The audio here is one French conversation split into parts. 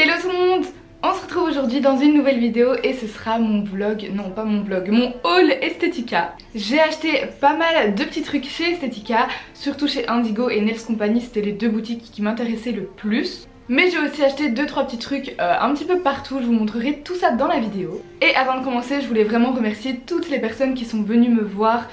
Hello tout le monde! On se retrouve aujourd'hui dans une nouvelle vidéo et ce sera mon vlog, non pas mon vlog, mon haul Estetica. J'ai acheté pas mal de petits trucs chez Estetica, surtout chez Indigo et Nails Company, c'était les deux boutiques qui m'intéressaient le plus. Mais j'ai aussi acheté 2-3 petits trucs un petit peu partout, je vous montrerai tout ça dans la vidéo. Et avant de commencer, je voulais vraiment remercier toutes les personnes qui sont venues me voir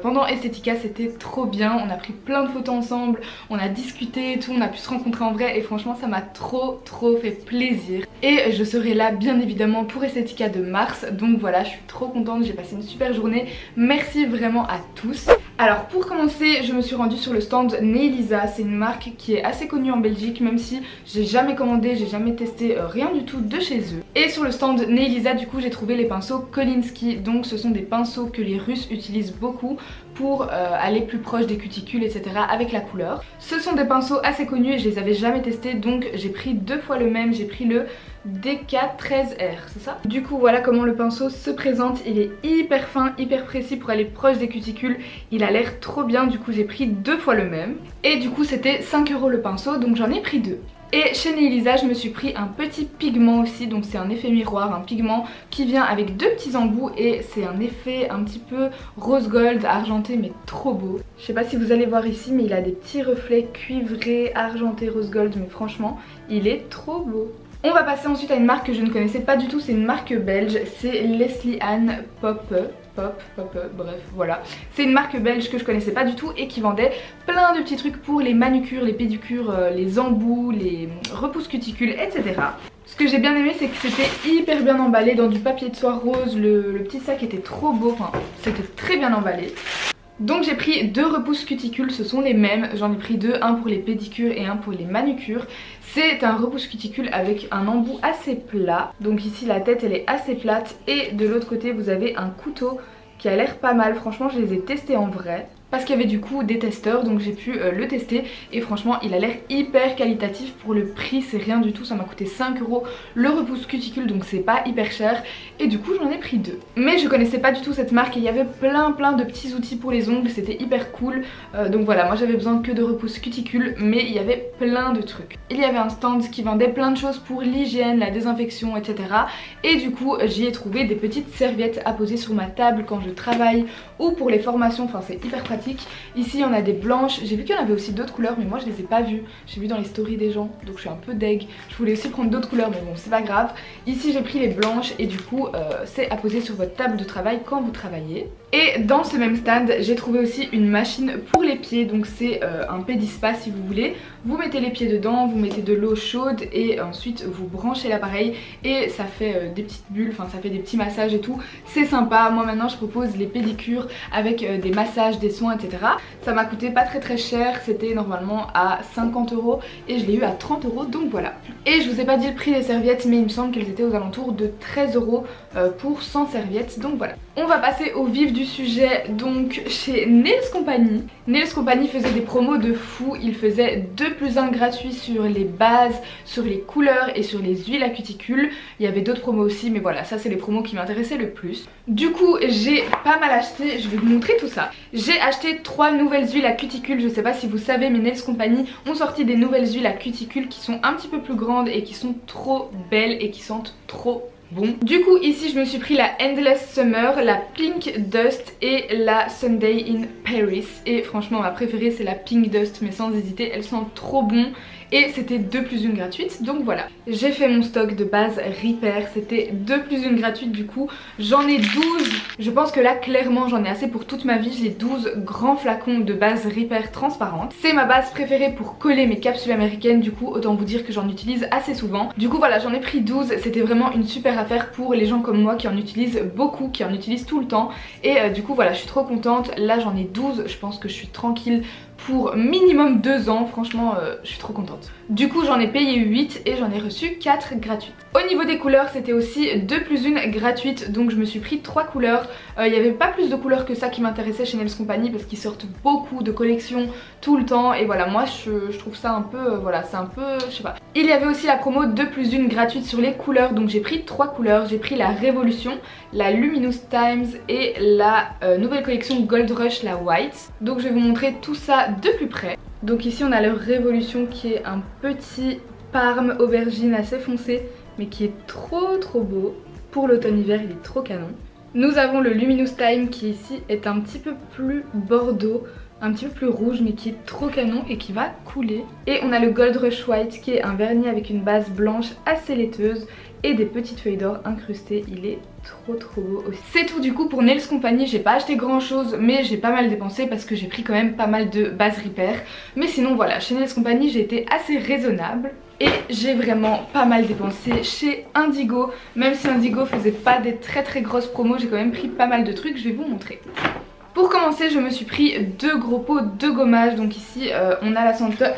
pendant Estetica, c'était trop bien. On a pris plein de photos ensemble, on a discuté et tout, on a pu se rencontrer en vrai et franchement ça m'a trop fait plaisir. Et je serai là bien évidemment pour Estetica de mars, donc voilà, je suis trop contente, j'ai passé une super journée. Merci vraiment à tous. Alors pour commencer, je me suis rendue sur le stand Neilisa, c'est une marque qui est assez connue en Belgique, même si j'ai jamais commandé, j'ai jamais testé rien du tout de chez eux. Et sur le stand Neilisa du coup j'ai trouvé les pinceaux Kolinsky, donc ce sont des pinceaux que les Russes utilisent beaucoup pour aller plus proche des cuticules etc avec la couleur. Ce sont des pinceaux assez connus et je les avais jamais testés, donc j'ai pris 2 fois le même, j'ai pris le DK13R, c'est ça? Du coup voilà comment le pinceau se présente, il est hyper fin, hyper précis pour aller proche des cuticules, il a l'air trop bien, du coup j'ai pris 2 fois le même. Et du coup c'était 5 € le pinceau, donc j'en ai pris 2. Et chez Neilisa je me suis pris un petit pigment aussi, donc c'est un effet miroir, un pigment qui vient avec 2 petits embouts et c'est un effet un petit peu rose gold argenté mais trop beau. Je sais pas si vous allez voir ici mais il a des petits reflets cuivrés, argentés, rose gold, mais franchement il est trop beau. On va passer ensuite à une marque que je ne connaissais pas du tout, c'est une marque belge, c'est Leslie Ann Poppe, bref voilà. C'est une marque belge que je connaissais pas du tout et qui vendait plein de petits trucs pour les manucures, les pédicures, les embouts, les repousses cuticules, etc. Ce que j'ai bien aimé c'est que c'était hyper bien emballé dans du papier de soie rose, le petit sac était trop beau, enfin c'était très bien emballé. Donc j'ai pris 2 repousses cuticules, ce sont les mêmes, j'en ai pris 2, un pour les pédicures et un pour les manucures. C'est un repousse cuticule avec un embout assez plat, donc ici la tête elle est assez plate et de l'autre côté vous avez un couteau qui a l'air pas mal, franchement je les ai testés en vrai. Parce qu'il y avait du coup des testeurs, donc j'ai pu le tester et franchement il a l'air hyper qualitatif pour le prix, c'est rien du tout, ça m'a coûté 5 € le repousse cuticule, donc c'est pas hyper cher et du coup j'en ai pris 2. Mais je connaissais pas du tout cette marque et il y avait plein de petits outils pour les ongles, c'était hyper cool, donc voilà, moi j'avais besoin que de repousse cuticule mais il y avait plein de trucs. Il y avait un stand qui vendait plein de choses pour l'hygiène, la désinfection etc. Et du coup j'y ai trouvé des petites serviettes à poser sur ma table quand je travaille ou pour les formations, enfin c'est hyper pratique. Ici on a des blanches, j'ai vu qu'il y en avait aussi d'autres couleurs mais moi je les ai pas vues, j'ai vu dans les stories des gens donc je suis un peu deg. Je voulais aussi prendre d'autres couleurs mais bon c'est pas grave. Ici j'ai pris les blanches et du coup c'est à poser sur votre table de travail quand vous travaillez. Et dans ce même stand j'ai trouvé aussi une machine pour les pieds, donc c'est un pédispa si vous voulez. Vous mettez les pieds dedans, vous mettez de l'eau chaude et ensuite vous branchez l'appareil et ça fait des petites bulles, enfin ça fait des petits massages et tout. C'est sympa, moi maintenant je propose les pédicures avec des massages, des soins etc. Ça m'a coûté pas très cher, c'était normalement à 50 € et je l'ai eu à 30 € donc voilà. Et je vous ai pas dit le prix des serviettes mais il me semble qu'elles étaient aux alentours de 13 € pour 100 serviettes donc voilà. On va passer au vif du sujet, donc chez Nails Company. Nails Company faisait des promos de fou, ils faisaient 2+1 gratuits sur les bases, sur les couleurs et sur les huiles à cuticule. Il y avait d'autres promos aussi mais voilà, ça c'est les promos qui m'intéressaient le plus. Du coup j'ai pas mal acheté, je vais vous montrer tout ça. J'ai acheté 3 nouvelles huiles à cuticule, je sais pas si vous savez mais Nails Company ont sorti des nouvelles huiles à cuticule qui sont un petit peu plus grandes et qui sont trop belles et qui sentent trop bon. Du coup ici je me suis pris la Endless Summer, la Pink Dust et la Sunday in Paris. Et franchement ma préférée c'est la Pink Dust mais sans hésiter, elle sent trop bon. Et c'était 2+1 gratuite, donc voilà. J'ai fait mon stock de base Repair, c'était 2+1 gratuite du coup. J'en ai 12, je pense que là clairement j'en ai assez pour toute ma vie. J'ai 12 grands flacons de base Repair transparente. C'est ma base préférée pour coller mes capsules américaines, du coup autant vous dire que j'en utilise assez souvent. Du coup voilà, j'en ai pris 12, c'était vraiment une super affaire pour les gens comme moi qui en utilisent beaucoup, qui en utilisent tout le temps. Et du coup voilà, je suis trop contente, là j'en ai 12, je pense que je suis tranquille pour minimum 2 ans, franchement je suis trop contente. Du coup j'en ai payé 8 et j'en ai reçu 4 gratuites. Au niveau des couleurs c'était aussi 2+1 gratuite, donc je me suis pris 3 couleurs. Il n'y avait pas plus de couleurs que ça qui m'intéressait chez Nails Company parce qu'ils sortent beaucoup de collections tout le temps et voilà, moi je trouve ça un peu, voilà, c'est un peu, je sais pas. Il y avait aussi la promo 2+1 gratuite sur les couleurs, donc j'ai pris 3 couleurs. J'ai pris la Révolution, la Luminous Times et la nouvelle collection Gold Rush, la White. Donc je vais vous montrer tout ça de plus près. Donc ici on a leur Révolution qui est un petit parme aubergine assez foncé mais qui est trop beau. Pour l'automne-hiver il est trop canon. Nous avons le Luminous Time qui ici est un petit peu plus bordeaux, un petit peu plus rouge mais qui est trop canon et qui va couler. Et on a le Gold Rush White qui est un vernis avec une base blanche assez laiteuse et des petites feuilles d'or incrustées. Il est trop beau aussi. C'est tout du coup pour Nails Company. J'ai pas acheté grand chose mais j'ai pas mal dépensé parce que j'ai pris quand même pas mal de base repair. Mais sinon voilà, chez Nails Company j'ai été assez raisonnable. Et j'ai vraiment pas mal dépensé chez Indigo. Même si Indigo faisait pas des très grosses promos, j'ai quand même pris pas mal de trucs, je vais vous montrer. Pour commencer, je me suis pris 2 gros pots de gommage. Donc ici on a la senteur.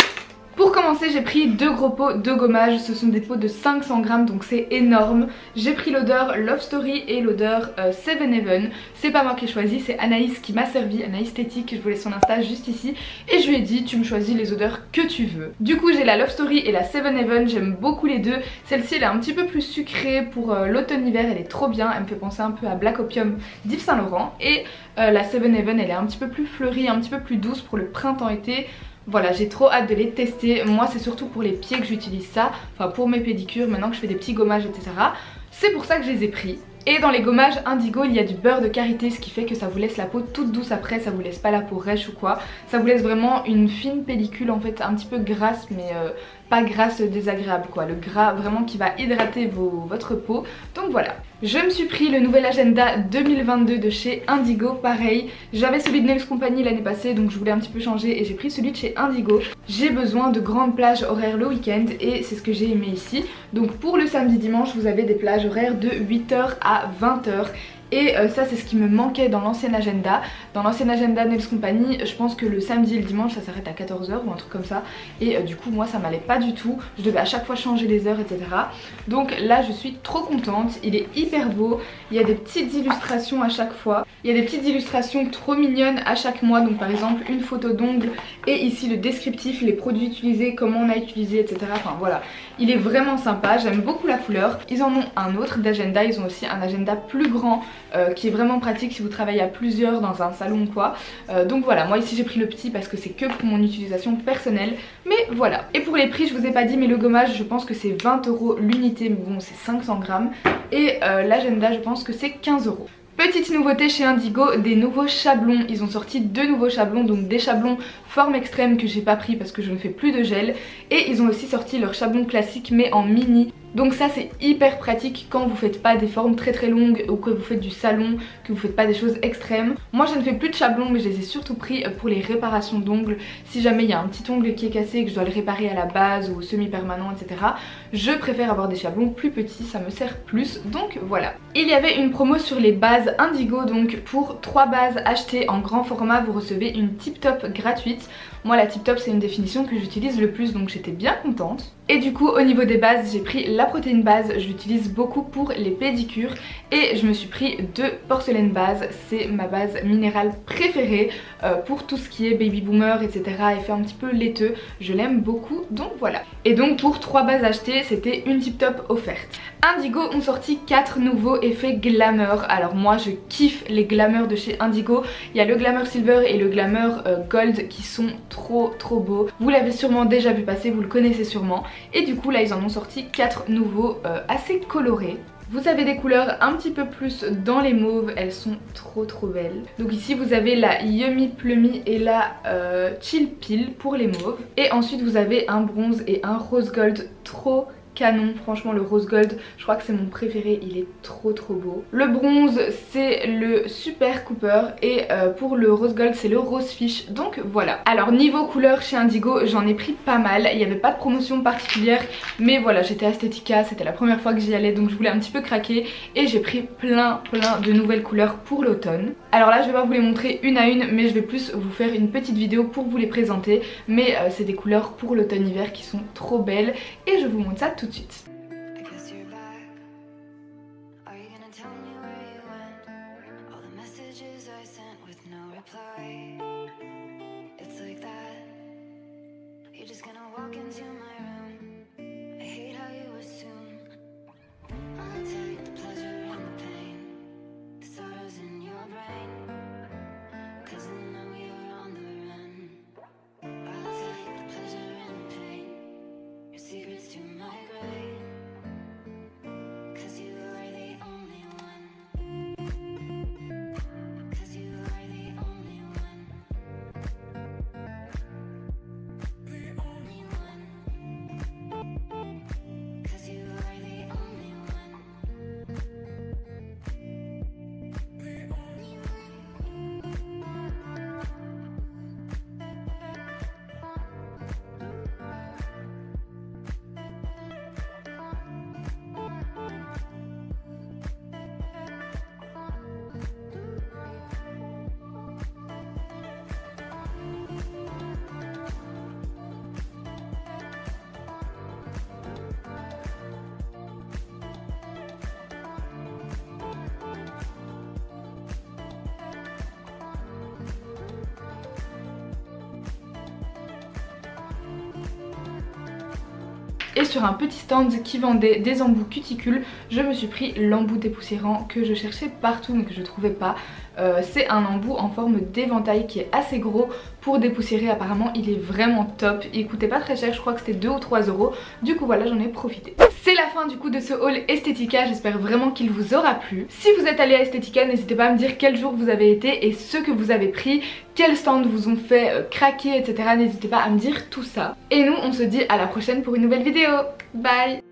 Pour commencer, j'ai pris 2 gros pots de gommage, ce sont des pots de 500 grammes donc c'est énorme. J'ai pris l'odeur Love Story et l'odeur Seven Heaven. C'est pas moi qui ai choisi, c'est Anaïs qui m'a servi, Anaïs Esthétique, je vous laisse son Insta juste ici. Et je lui ai dit tu me choisis les odeurs que tu veux. Du coup j'ai la Love Story et la Seven Heaven, j'aime beaucoup les deux. Celle-ci elle est un petit peu plus sucrée pour l'automne-hiver, elle est trop bien, elle me fait penser un peu à Black Opium d'Yves Saint Laurent. Et la Seven Heaven elle est un petit peu plus fleurie, un petit peu plus douce pour le printemps-été. Voilà, j'ai trop hâte de les tester. Moi c'est surtout pour les pieds que j'utilise ça, enfin pour mes pédicures, maintenant que je fais des petits gommages etc. C'est pour ça que je les ai pris. Et dans les gommages Indigo il y a du beurre de karité, ce qui fait que ça vous laisse la peau toute douce après, ça vous laisse pas la peau rêche ou quoi. Ça vous laisse vraiment une fine pellicule en fait, un petit peu grasse mais pas grasse désagréable quoi. Le gras vraiment qui va hydrater votre peau. Donc voilà. Je me suis pris le nouvel agenda 2022 de chez Indigo, pareil. J'avais celui de Nails Company l'année passée donc je voulais un petit peu changer et j'ai pris celui de chez Indigo. J'ai besoin de grandes plages horaires le week-end et c'est ce que j'ai aimé ici. Donc pour le samedi dimanche vous avez des plages horaires de 8h à 20h. Et ça c'est ce qui me manquait dans l'ancien agenda. Dans l'ancien agenda Nails Company, je pense que le samedi et le dimanche ça s'arrête à 14h ou un truc comme ça. Et du coup moi ça m'allait pas du tout. Je devais à chaque fois changer les heures etc. Donc là je suis trop contente. Il est hyper beau. Il y a des petites illustrations à chaque fois. Il y a des petites illustrations trop mignonnes à chaque mois. Donc par exemple une photo d'ongles et ici le descriptif, les produits utilisés, comment on a utilisé etc. Enfin voilà. Il est vraiment sympa. J'aime beaucoup la couleur. Ils en ont un autre d'agenda. Ils ont aussi un agenda plus grand. Qui est vraiment pratique si vous travaillez à plusieurs dans un salon ou quoi. Donc voilà, moi ici j'ai pris le petit parce que c'est que pour mon utilisation personnelle. Mais voilà. Et pour les prix je vous ai pas dit mais le gommage je pense que c'est 20 € l'unité. Mais bon c'est 500 grammes. Et l'agenda je pense que c'est 15 €. Petite nouveauté chez Indigo, des nouveaux chablons. Ils ont sorti 2 nouveaux chablons, donc des chablons forme extrême que j'ai pas pris parce que je ne fais plus de gel. Et ils ont aussi sorti leur chablon classique mais en mini. Donc ça c'est hyper pratique quand vous faites pas des formes très longues ou que vous faites du salon, que vous faites pas des choses extrêmes. Moi je ne fais plus de chablons mais je les ai surtout pris pour les réparations d'ongles. Si jamais il y a un petit ongle qui est cassé et que je dois le réparer à la base ou semi-permanent etc. Je préfère avoir des chablons plus petits, ça me sert plus. Donc voilà. Il y avait une promo sur les bases Indigo, donc pour 3 bases achetées en grand format vous recevez une tip top gratuite. Moi la tip top c'est une définition que j'utilise le plus donc j'étais bien contente. Et du coup au niveau des bases j'ai pris la protéine base, je l'utilise beaucoup pour les pédicures. Et je me suis pris 2 porcelaine base, c'est ma base minérale préférée pour tout ce qui est baby boomer etc. Effet un petit peu laiteux, je l'aime beaucoup donc voilà. Et donc pour 3 bases achetées c'était une tip top offerte. Indigo ont sorti 4 nouveaux effets glamour. Alors moi je kiffe les glamours de chez Indigo. Il y a le glamour silver et le glamour gold qui sont trop beaux. Vous l'avez sûrement déjà vu passer, vous le connaissez sûrement. Et du coup là ils en ont sorti 4 nouveaux assez colorés. Vous avez des couleurs un petit peu plus dans les mauves, elles sont trop belles. Donc ici vous avez la Yummy Plummy et la Chill Peel pour les mauves. Et ensuite vous avez un bronze et un rose gold trop canon, franchement le rose gold je crois que c'est mon préféré, il est trop beau. Le bronze c'est le Super Cooper et pour le rose gold c'est le rose fish, donc voilà. Alors niveau couleur chez Indigo j'en ai pris pas mal, il n'y avait pas de promotion particulière mais voilà j'étais à Estetica, c'était la première fois que j'y allais donc je voulais un petit peu craquer et j'ai pris plein de nouvelles couleurs pour l'automne. Alors là je vais pas vous les montrer une à une mais je vais plus vous faire une petite vidéo pour vous les présenter, mais c'est des couleurs pour l'automne-hiver qui sont trop belles et je vous montre ça tout de suite. Secrets to Et sur un petit stand qui vendait des embouts cuticules, je me suis pris l'embout dépoussiérant que je cherchais partout mais que je trouvais pas. C'est un embout en forme d'éventail qui est assez gros pour dépoussiérer. Apparemment il est vraiment top, il coûtait pas très cher, je crois que c'était 2 ou 3 euros. Du coup voilà, j'en ai profité. C'est la fin du coup de ce haul Estetica, j'espère vraiment qu'il vous aura plu. Si vous êtes allé à Estetica, n'hésitez pas à me dire quel jour vous avez été et ce que vous avez pris, quels stands vous ont fait craquer, etc. N'hésitez pas à me dire tout ça. Et nous on se dit à la prochaine pour une nouvelle vidéo. Bye.